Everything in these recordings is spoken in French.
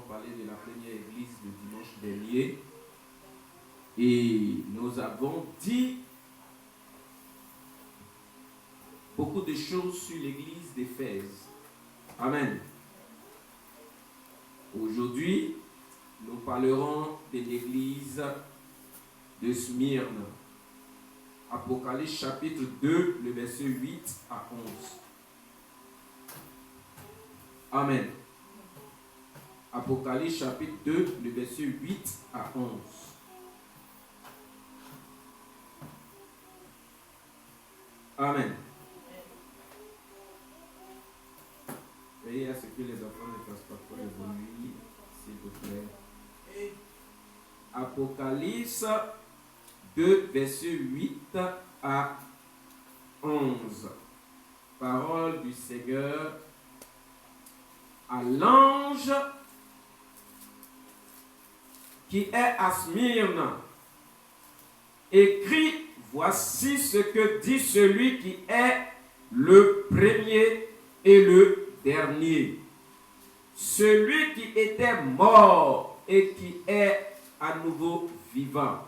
parlé de la première église le dimanche dernier. Et nous avons dit beaucoup de choses sur l'église d'Éphèse. Amen. Aujourd'hui, nous parlerons de l'église de Smyrne. Apocalypse chapitre 2, le verset 8 à 11. Amen. Apocalypse chapitre 2, le verset 8 à 11. Amen. Veillez à ce que les enfants ne fassent pas trop de bruit, s'il vous plaît. Apocalypse 2, verset 8 à 11. Parole du Seigneur à l'ange qui est à Smyrne. Écrit, voici ce que dit celui qui est le premier et le dernier. Celui qui était mort et qui est à nouveau vivant.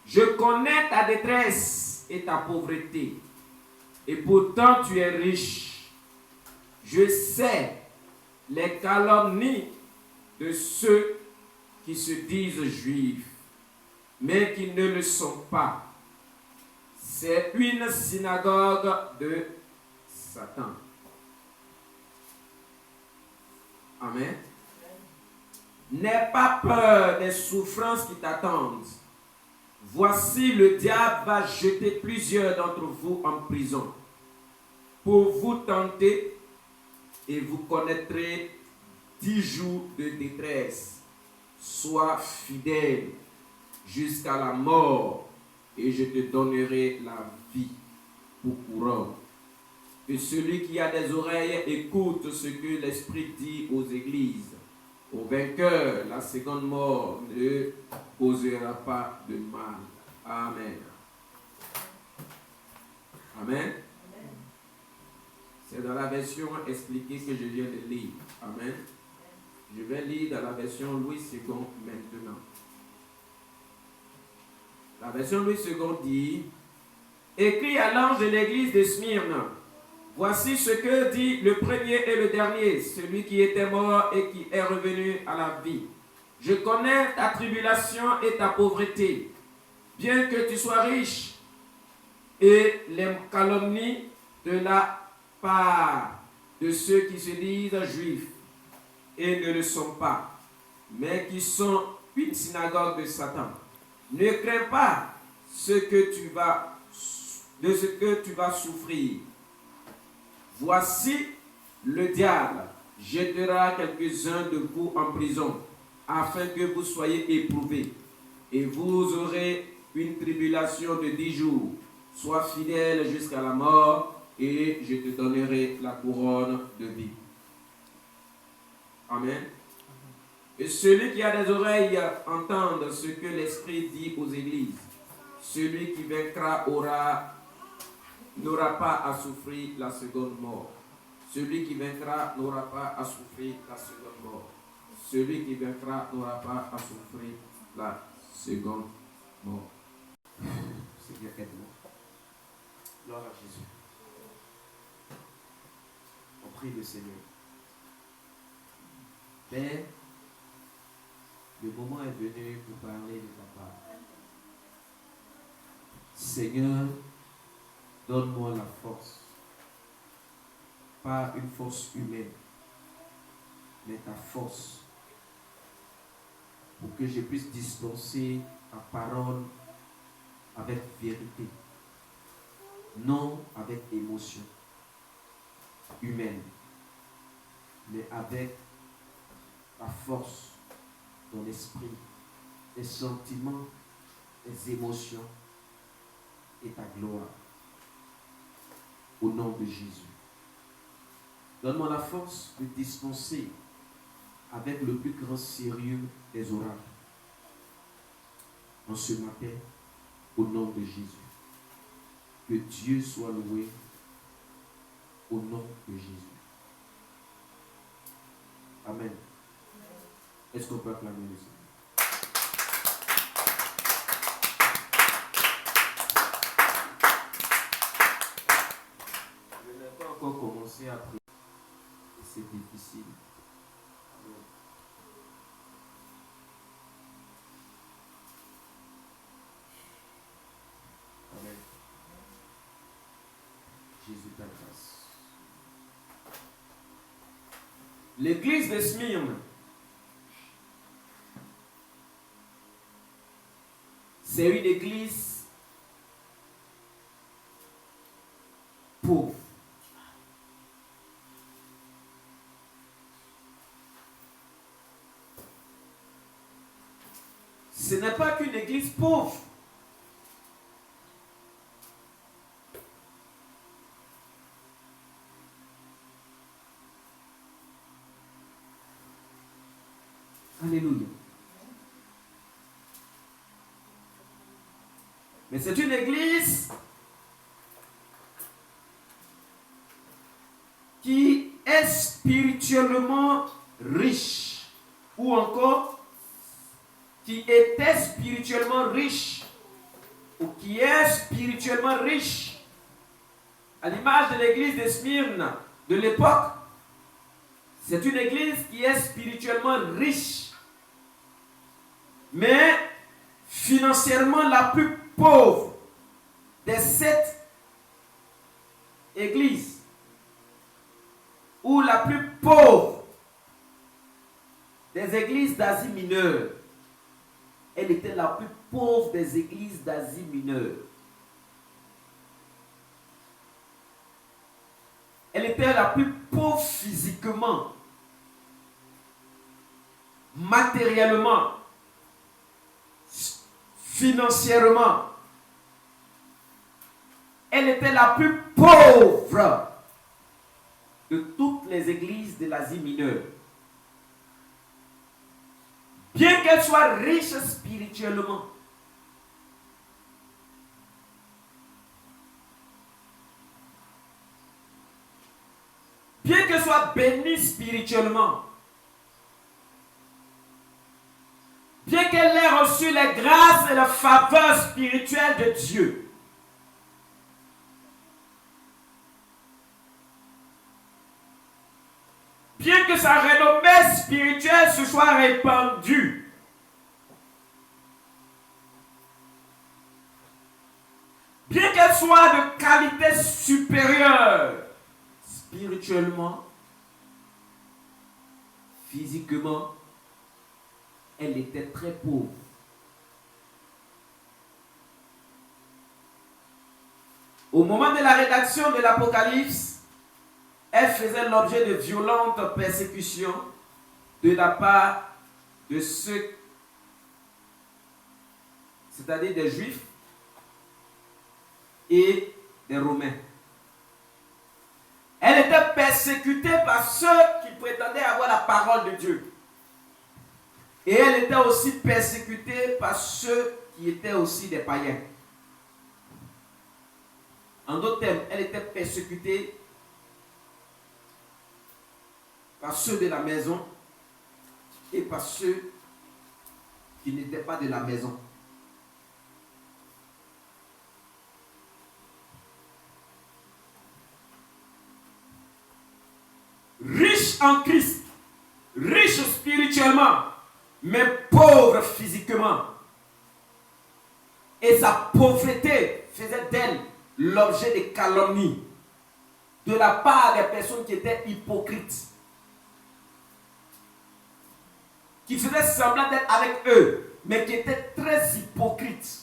Je connais ta détresse et ta pauvreté, et pourtant tu es riche. Je sais les calomnies de ceux qui se disent juifs, mais qui ne le sont pas. C'est une synagogue de Satan. Amen. N'aie pas peur des souffrances qui t'attendent. Voici, le diable va jeter plusieurs d'entre vous en prison pour vous tenter, et vous connaîtrez 10 jours de détresse. Sois fidèle jusqu'à la mort, et je te donnerai la vie pour couronne. Que celui qui a des oreilles écoute ce que l'Esprit dit aux églises. Au vainqueur, la seconde mort ne causera pas de mal. Amen. Amen. C'est dans la version expliquée que je viens de lire. Amen. Je vais lire dans la version Louis II maintenant. La version Louis II dit: écrit à l'ange de l'église de Smyrne, voici ce que dit le premier et le dernier, celui qui était mort et qui est revenu à la vie. Je connais ta tribulation et ta pauvreté, bien que tu sois riche, et les calomnies de la part de ceux qui se disent juifs et ne le sont pas, mais qui sont une synagogue de Satan. Ne crains pas de ce que tu vas souffrir. Voici, le diable jettera quelques-uns de vous en prison, afin que vous soyez éprouvés, et vous aurez une tribulation de 10 jours. Sois fidèle jusqu'à la mort, et je te donnerai la couronne de vie. Amen. Et celui qui a des oreilles entende ce que l'Esprit dit aux églises. Celui qui vaincra n'aura pas à souffrir la seconde mort. Celui qui vaincra n'aura pas à souffrir la seconde mort. Celui qui vaincra n'aura pas à souffrir la seconde mort. Seigneur, aide-nous. Gloire à Jésus. On prie le Seigneur. Père, le moment est venu pour parler de ta part. Seigneur, donne-moi la force. Pas une force humaine, mais ta force. Pour que je puisse dispenser ta parole avec vérité. Non avec émotion humaine, mais avec ta force, ton esprit, tes sentiments, tes émotions et ta gloire. Au nom de Jésus. Donne-moi la force de dispenser avec le plus grand sérieux des oracles. En ce matin, au nom de Jésus. Que Dieu soit loué au nom de Jésus. Amen. Est-ce qu'on peut acclamer le Seigneur? Je n'ai pas encore commencé à prier. C'est difficile. Amen. Jésus ta grâce. L'église de Smyrne, c'est une église pauvre. Ce n'est pas qu'une église pauvre. Alléluia. Mais c'est une église qui est spirituellement riche, ou encore qui était spirituellement riche, ou qui est spirituellement riche, à l'image de l'église de Smyrne de l'époque. C'est une église qui est spirituellement riche, mais financièrement la plus pauvre des 7 églises, ou la plus pauvre des églises d'Asie mineure. Elle était la plus pauvre des églises d'Asie mineure. Elle était la plus pauvre physiquement, matériellement, financièrement. Elle était la plus pauvre de toutes les églises de l'Asie mineure. Bien qu'elle soit riche spirituellement, bien qu'elle soit bénie spirituellement, bien qu'elle ait reçu les grâces et la faveur spirituelle de Dieu, bien que sa renommée spirituelle se soit répandue, bien qu'elle soit de qualité supérieure, spirituellement, physiquement, elle était très pauvre. Au moment de la rédaction de l'Apocalypse, elle faisait l'objet de violentes persécutions de la part de ceux, c'est-à-dire des Juifs et des Romains. Elle était persécutée par ceux qui prétendaient avoir la parole de Dieu. Et elle était aussi persécutée par ceux qui étaient aussi des païens. En d'autres termes, elle était persécutée par ceux de la maison et par ceux qui n'étaient pas de la maison. Riche en Christ, riche spirituellement, mais pauvre physiquement. Et sa pauvreté faisait d'elle l'objet de calomnies de la part des personnes qui étaient hypocrites, qui faisaient semblant d'être avec eux, mais qui étaient très hypocrites.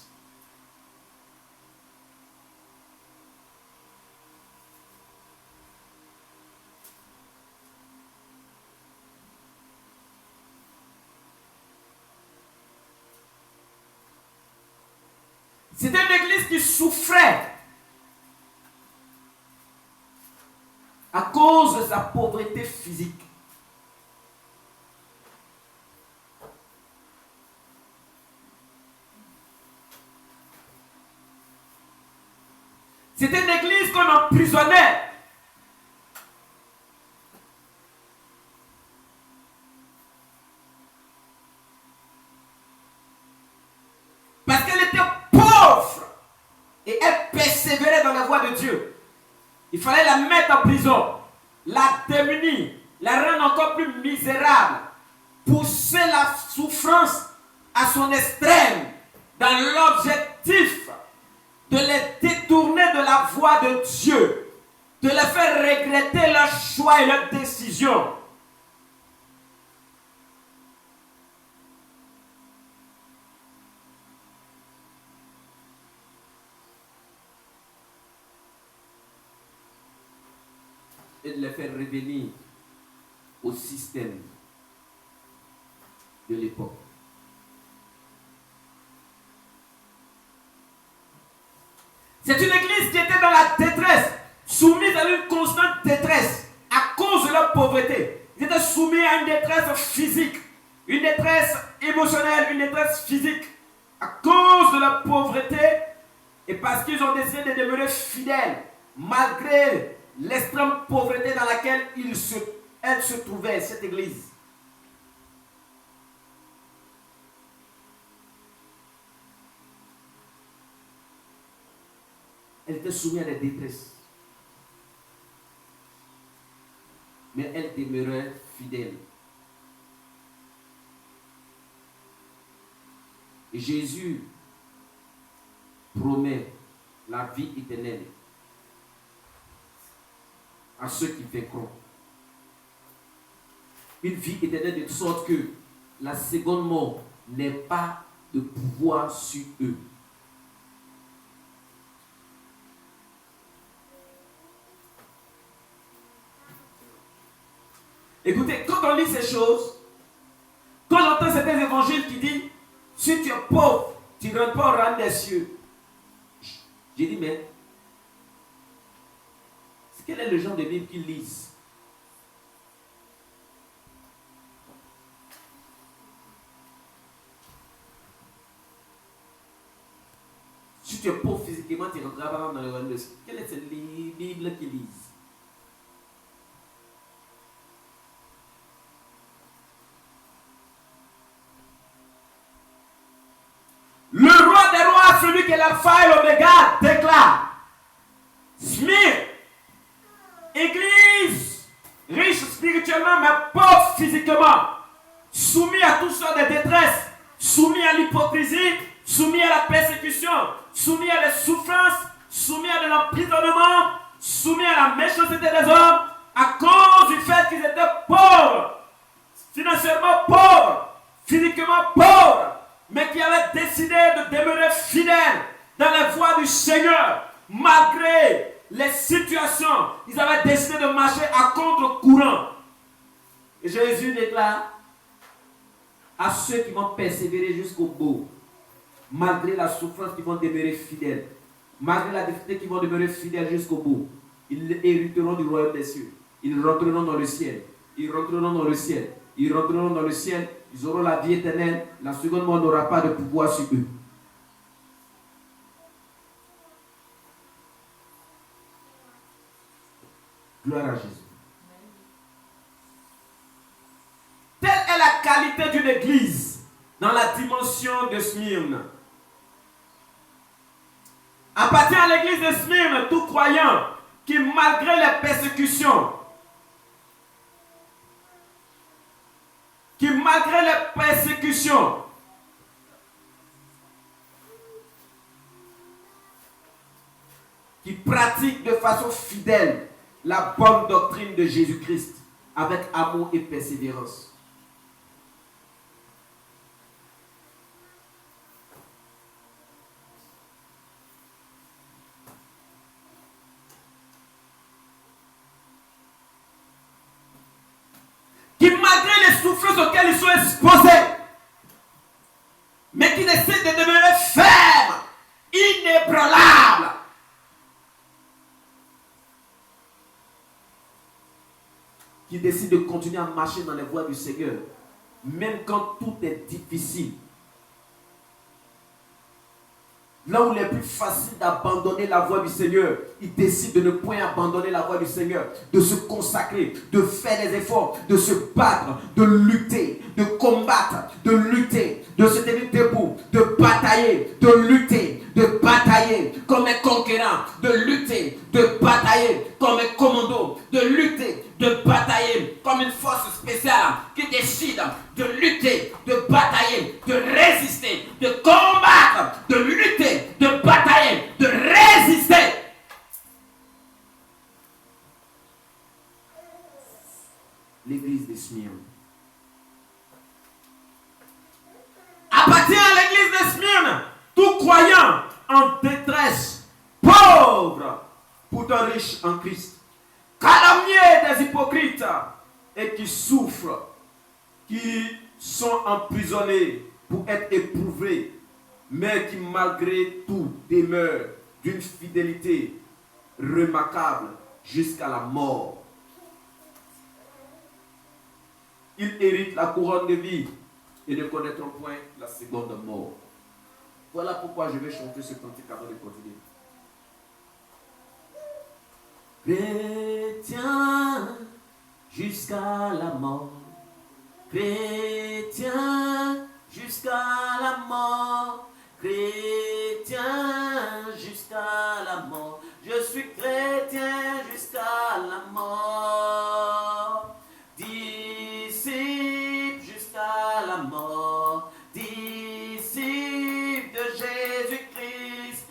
C'était une église qui souffrait à cause de sa pauvreté physique. C'était une église qu'on emprisonnait. Il fallait la mettre en prison, la démunir, la rendre encore plus misérable, pousser la souffrance à son extrême, dans l'objectif de les détourner de la voie de Dieu, de les faire regretter leur choix et leurs décisions. Et de les faire revenir au système de l'époque. C'est une église qui était dans la détresse, soumise à une constante détresse à cause de leur pauvreté. Ils étaient soumis à une détresse physique, une détresse émotionnelle, une détresse physique à cause de leur pauvreté et parce qu'ils ont décidé de demeurer fidèles malgré l'extrême pauvreté dans laquelle elle se trouvait, cette église. Elle était soumise à des détresses. Mais elle demeurait fidèle. Et Jésus promet la vie éternelle à ceux qui vaincront. Une vie éternelle de sorte que la seconde mort n'ait pas de pouvoir sur eux. Écoutez, quand on lit ces choses, quand j'entends certains évangiles qui disent si tu es pauvre, tu ne rentres pas au rang des cieux. J'ai dit, mais quel est le genre de Bible qu'ils lisent? Si tu es pauvre physiquement, tu ne rentreras pas dans le rang des cieux. Quelle est cette Bible qu'ils lisent? Le roi des rois, celui qui est l'alpha et l'oméga, déclare: Smyrne, église riche spirituellement mais pauvre physiquement, soumis à toutes sortes de détresse, soumis à l'hypocrisie, soumis à la persécution, soumis à la souffrance, soumis à de l'emprisonnement, soumis à la méchanceté des hommes, à cause du fait qu'ils étaient pauvres, financièrement pauvres, physiquement pauvres, mais qui avaient décidé de demeurer fidèles dans les voies du Seigneur, malgré les situations. Ils avaient décidé de marcher à contre-courant. Et Jésus déclare à ceux qui vont persévérer jusqu'au bout, malgré la souffrance, qui vont demeurer fidèles, malgré la difficulté, qui vont demeurer fidèles jusqu'au bout, ils hériteront du royaume des cieux. Ils rentreront dans le ciel. Ils rentreront dans le ciel. Ils rentreront dans le ciel. Ils auront la vie éternelle. La seconde mort n'aura pas de pouvoir sur eux. Gloire à Jésus. Telle est la qualité d'une église dans la dimension de Smyrne. Appartient à l'église de Smyrne tout croyant qui, malgré les persécutions, qui pratique de façon fidèle la bonne doctrine de Jésus-Christ avec amour et persévérance. Qui, malgré les souffrances auxquelles ils sont exposés, mais qui décident de demeurer fermes, inébranlables. Qui décident de continuer à marcher dans les voies du Seigneur, même quand tout est difficile. Là où il est plus facile d'abandonner la voie du Seigneur, ils décident de ne point abandonner la voie du Seigneur, de se consacrer, de faire des efforts, de se battre, de lutter, de combattre, de lutter, de se tenir debout, de batailler, de lutter, de batailler comme un conquérant, de lutter, de batailler comme un commando, de lutter, de batailler comme une force spéciale qui décide de lutter, de batailler, de résister, de combattre, de lutter, de batailler, de résister. L'église de Smyrne. Appartient à l'église de Smyrne, tout croyant en détresse, pauvre, pourtant riche en Christ, calomnié des hypocrites et qui souffrent, qui sont emprisonnés pour être éprouvés, mais qui malgré tout demeurent d'une fidélité remarquable jusqu'à la mort. Ils héritent la couronne de vie et ne connaîtront point la seconde mort. Voilà pourquoi je vais chanter ce cantique avant de continuer. Chrétien jusqu'à la mort, chrétien jusqu'à la mort, chrétien jusqu'à la mort. Je suis chrétien jusqu'à la mort. Disciple jusqu'à la mort, disciple de Jésus-Christ,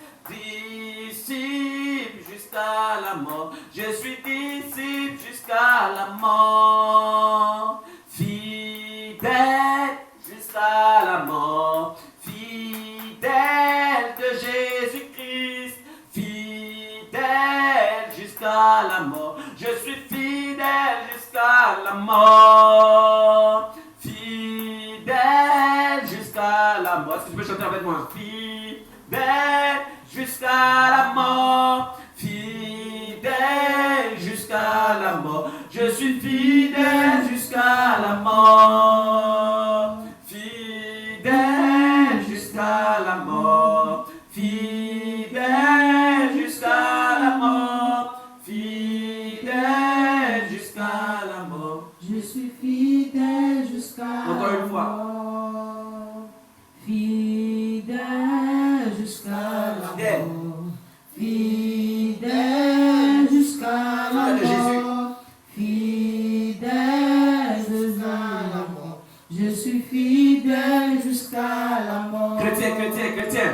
disciple jusqu'à la mort. Je suis disciple jusqu'à la mort, fidèle jusqu'à la mort, fidèle de Jésus-Christ, fidèle jusqu'à la mort. Je suis fidèle jusqu'à la mort, fidèle jusqu'à la mort. Est-ce que tu peux chanter avec moi? Fidèle jusqu'à la mort, fidèle jusqu'à la mort. Je suis fidèle jusqu'à la mort, fidèle jusqu'à la mort, fidèle jusqu'à la mort, fidèle jusqu'à la mort. Je suis fidèle jusqu'à Encore une fois. la mort, fidèle jusqu'à la mort, fidèle jusqu'à la mort, fidèle jusqu'à la mort. Je suis fidèle jusqu'à la mort. Chrétien, chrétien, chrétien.